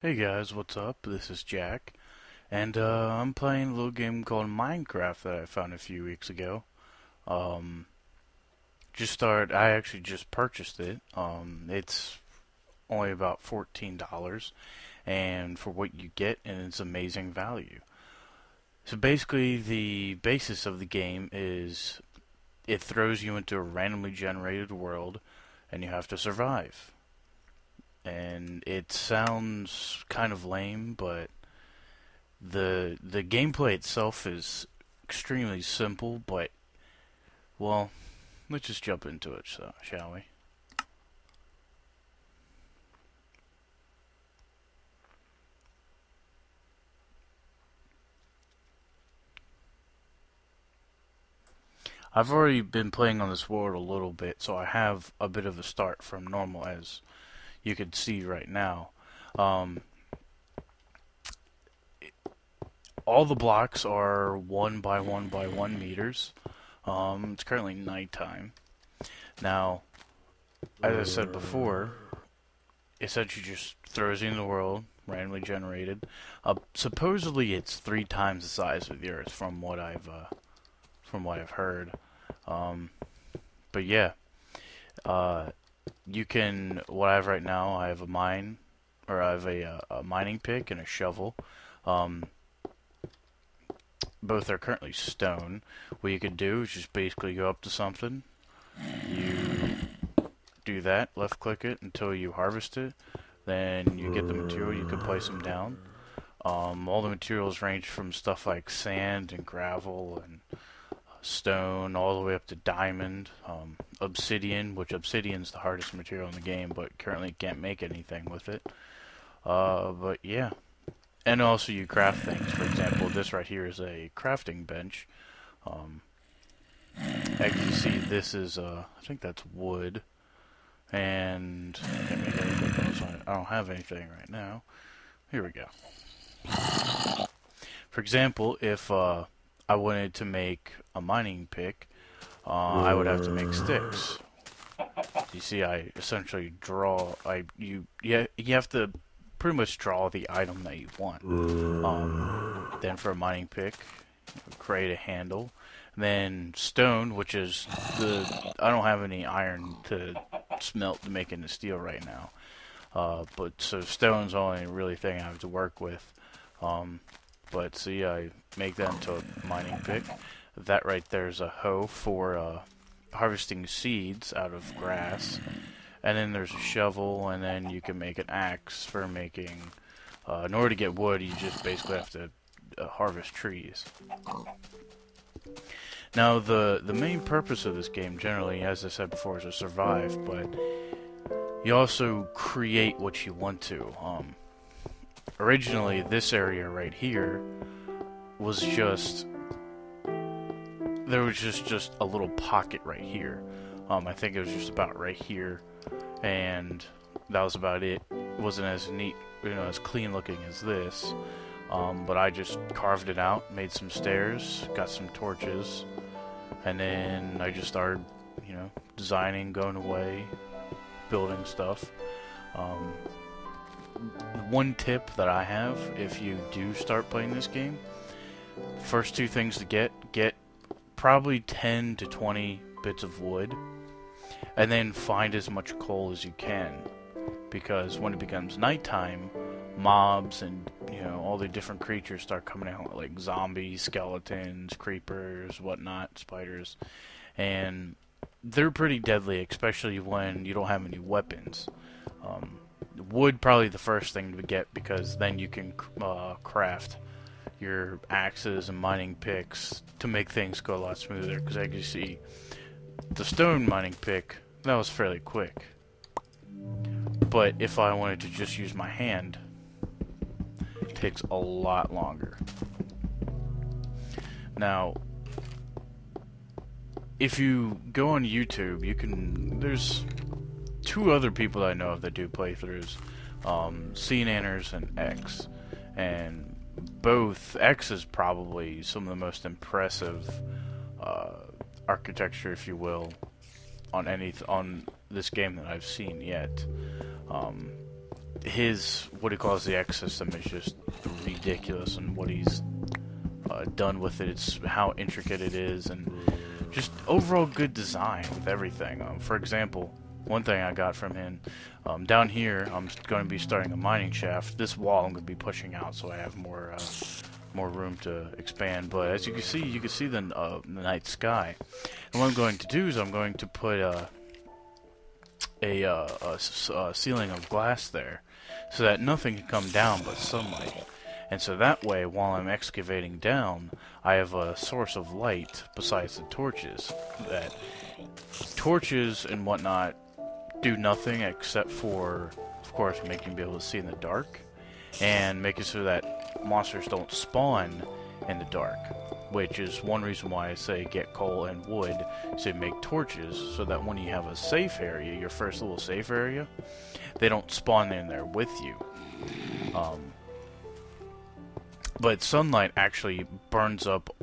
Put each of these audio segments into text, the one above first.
Hey guys, what's up? This is Jack, and I'm playing a little game called Minecraft that I found a few weeks ago. Um, I actually just purchased it. It's only about $14, and for what you get, and it's amazing value. So basically, the basis of the game is it throws you into a randomly generated world, and you have to survive. And it sounds kind of lame, but the gameplay itself is extremely simple, but well, let's just jump into it, so, shall we? I've already been playing on this world a little bit, so I have a bit of a start from normal, as you can see right now. Um, all the blocks are 1 by 1 by 1 meters. It's currently nighttime. Now, as I said before, essentially just throws you in the world, randomly generated. Supposedly, it's 3 times the size of the Earth, from what I've heard. Um, but yeah, uh, you can. What I have right now, I have a mine, or I have a mining pick and a shovel. Um, both are currently stone. What you can do is just basically go up to something. You do that, left click it until you harvest it. Then you get the material, you can place them down. All the materials range from stuff like sand and gravel and stone, all the way up to diamond, obsidian, which obsidian's the hardest material in the game, but currently can't make anything with it. But yeah. And also you craft things. For example, this right here is a crafting bench. Um, as you see, this is, I think that's wood. And can't make anything else on it. I don't have anything right now. Here we go. For example, if I wanted to make a mining pick, I would have to make sticks. You see, I essentially draw. You have to pretty much draw the item that you want. Then for a mining pick, create a handle. And then stone, which is I don't have any iron to smelt to make into steel right now. But so stone's the only really thing I have to work with. But see, I make that into a mining pick. That right there is a hoe for harvesting seeds out of grass. And then there's a shovel, and then you can make an axe for making. In order to get wood, you just basically have to harvest trees. Now, the main purpose of this game, generally, as I said before, is to survive, but you also create what you want to. Originally, this area right here was just... There was just a little pocket right here. I think it was just about right here, and that was about it. It wasn't as neat, as clean looking as this. But I just carved it out, made some stairs, got some torches, and then I just started, designing, going away, building stuff. One tip that I have, if you do start playing this game, first 2 things to get probably 10 to 20 bits of wood, and then find as much coal as you can, because when it becomes nighttime, mobs and all the different creatures start coming out, like zombies, skeletons, creepers, whatnot, spiders, and they're pretty deadly, especially when you don't have any weapons. Wood probably the first thing to get, because then you can craft your axes and mining picks to make things go a lot smoother, because as you see, the stone mining pick, that was fairly quick. But if I wanted to just use my hand, it takes a lot longer. Now, if you go on YouTube, there's 2 other people that I know of that do playthroughs, CNanners and X, and both X is probably some of the most impressive architecture, if you will, on this game that I've seen yet. his, what he calls the X system, is just ridiculous, and what he's done with it. It's how intricate it is, and just overall good design with everything. For example, one thing I got from him, down here, I'm going to be starting a mining shaft. This wall I'm going to be pushing out, so I have more room to expand. But as you can see the night sky. And what I'm going to do is I'm going to put a ceiling of glass there, so that nothing can come down but sunlight. And so that way, while I'm excavating down, I have a source of light besides the torches. That torches and whatnot do nothing except for, of course, making you be able to see in the dark, and making so that monsters don't spawn in the dark. Which is one reason why I say get coal and wood to make torches, so that when you have a safe area, your first little safe area, they don't spawn in there with you. But sunlight actually burns up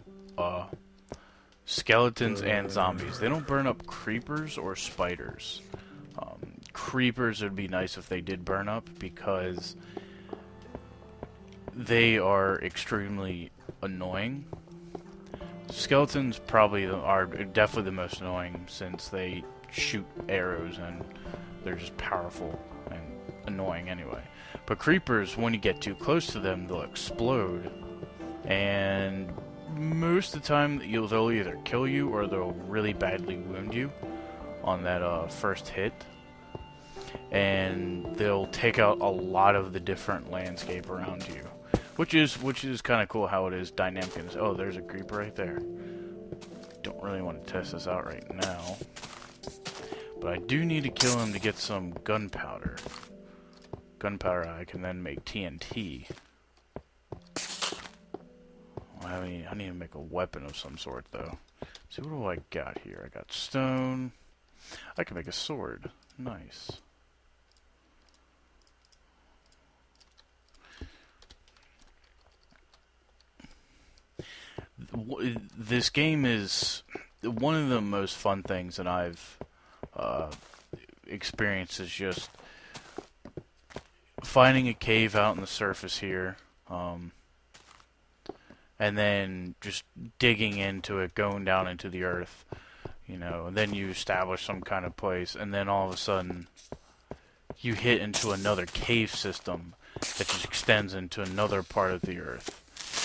skeletons and zombies. They don't burn up creepers or spiders. Creepers, would be nice if they did burn up, because they are extremely annoying. Skeletons probably are definitely the most annoying, since they shoot arrows and they're just powerful and annoying anyway. But creepers, when you get too close to them, they'll explode, and most of the time they'll either kill you or they'll really badly wound you on that first hit, and they'll take out a lot of the different landscape around you, which is kind of cool how it is dynamic. Oh, there's a creeper right there. Don't really want to test this out right now, but I do need to kill him to get some gunpowder. Gunpowder I can then make TNT. I need to make a weapon of some sort, though. See, what do I got here? I got stone. I can make a sword. Nice. This game is one of the most fun things that I've experienced, is just finding a cave out in the surface here, and then just digging into it, going down into the earth, you know, and then you establish some kind of place, and then all of a sudden you hit into another cave system that just extends into another part of the earth.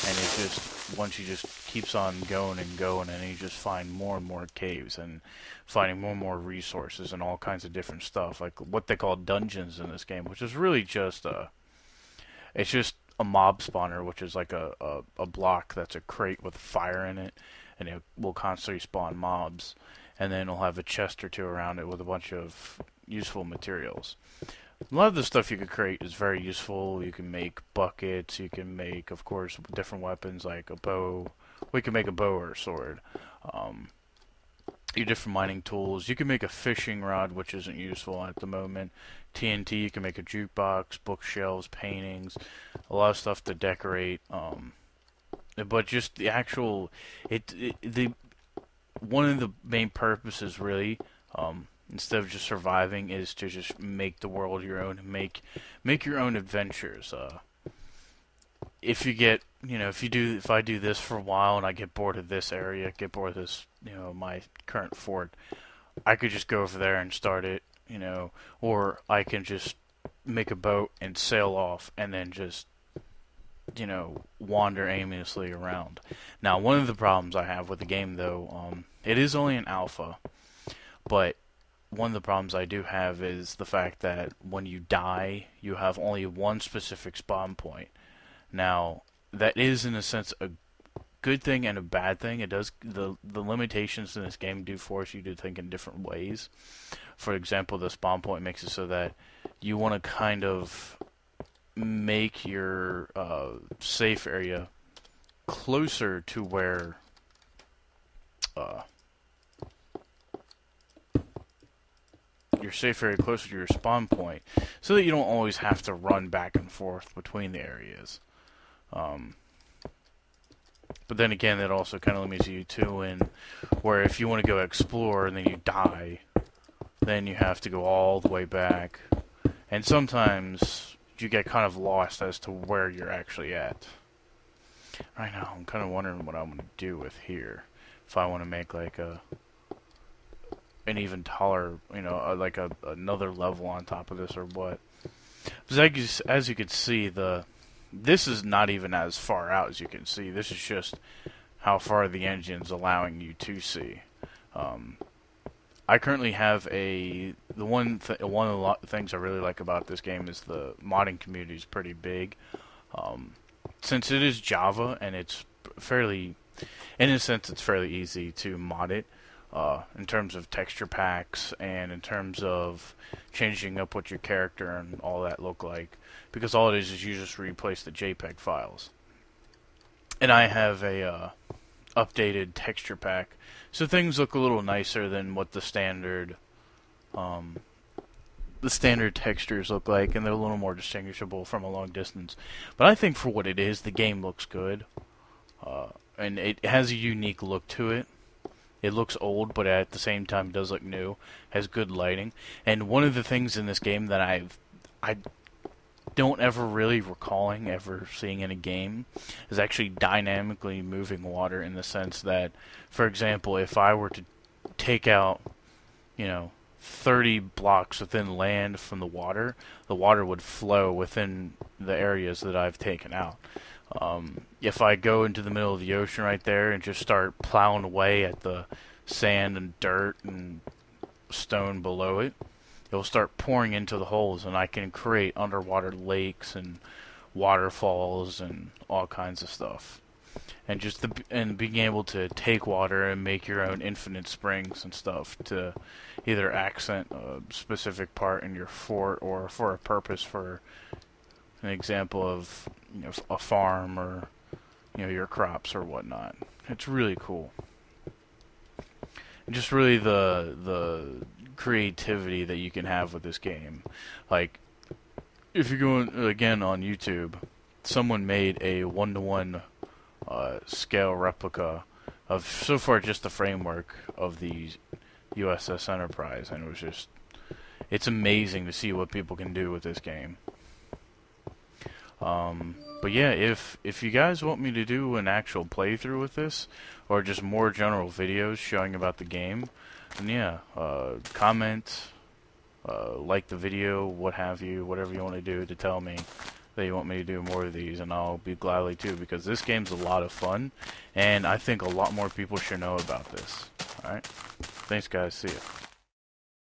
And it just, once you just keeps on going and going, and you just find more and more caves, and finding more and more resources and all kinds of different stuff, like what they call dungeons in this game, which is really just it's just a mob spawner, which is like a block that's a crate with fire in it, and it will constantly spawn mobs, and then it'll have a chest or two around it with a bunch of useful materials. A lot of the stuff you could create is very useful. You can make buckets, you can make, of course, different weapons like a bow. We can make a bow or a sword. Your different mining tools. You can make a fishing rod, which isn't useful at the moment. TNT, you can make a jukebox, bookshelves, paintings, a lot of stuff to decorate. But just the actual, one of the main purposes, really, instead of just surviving, is to just make the world your own, make your own adventures. If you get, you know, if I do this for a while and I get bored of this area, get bored of this, you know, my current fort, I could just go over there and start it, you know, or I can just make a boat and sail off, and then just, you know, wander aimlessly around. Now, one of the problems I have with the game, though, it is only an alpha, but one of the problems I do have is the fact that when you die, you have only one specific spawn point. Now, that is, in a sense, a good thing and a bad thing. It does, the limitations in this game do force you to think in different ways. For example, the spawn point makes it so that you want to kind of make your safe area closer to where your safe area closer to your spawn point, so that you don't always have to run back and forth between the areas. But then again, that also kind of limits you too, in where if you want to go explore and then you die, then you have to go all the way back. And sometimes you get kind of lost as to where you're actually at. Right now, I'm kind of wondering what I'm going to do with here. If I want to make like an even taller, you know, like another level on top of this or what. Because as you can see, this is not even as far out as you can see. This is just how far the engine's allowing you to see. I currently have one of the things I really like about this game is the modding community is pretty big. Since it is Java and it's fairly, in a sense, it's fairly easy to mod it. In terms of texture packs and in terms of changing up what your character and all that look like, because all it is you just replace the JPEG files. And I have a updated texture pack, so things look a little nicer than what the standard textures look like, and they're a little more distinguishable from a long distance. But I think for what it is, the game looks good, and it has a unique look to it. It looks old, but at the same time does look new. Has good lighting, and one of the things in this game that I don't ever really recalling ever seeing in a game is actually dynamically moving water, in the sense that, for example, if I were to take out, you know, 30 blocks within land from the water would flow within the areas that I've taken out. If I go into the middle of the ocean right there and just start plowing away at the sand and dirt and stone below it, it'll start pouring into the holes, and I can create underwater lakes and waterfalls and all kinds of stuff. And just being able to take water and make your own infinite springs and stuff to either accent a specific part in your fort or for a purpose, for an example of, you know, a farm or, you know, your crops or whatnot. It's really cool. And just really the creativity that you can have with this game. Like, if you're going again on YouTube, someone made a 1-to-1 scale replica of, so far, just the framework of the USS Enterprise, and it's amazing to see what people can do with this game. But yeah, if you guys want me to do an actual playthrough with this, or just more general videos showing about the game, then yeah, comment, like the video, what have you, whatever you want to do to tell me that you want me to do more of these, and I'll be gladly too, because this game's a lot of fun, and I think a lot more people should know about this. Alright, thanks guys, see ya.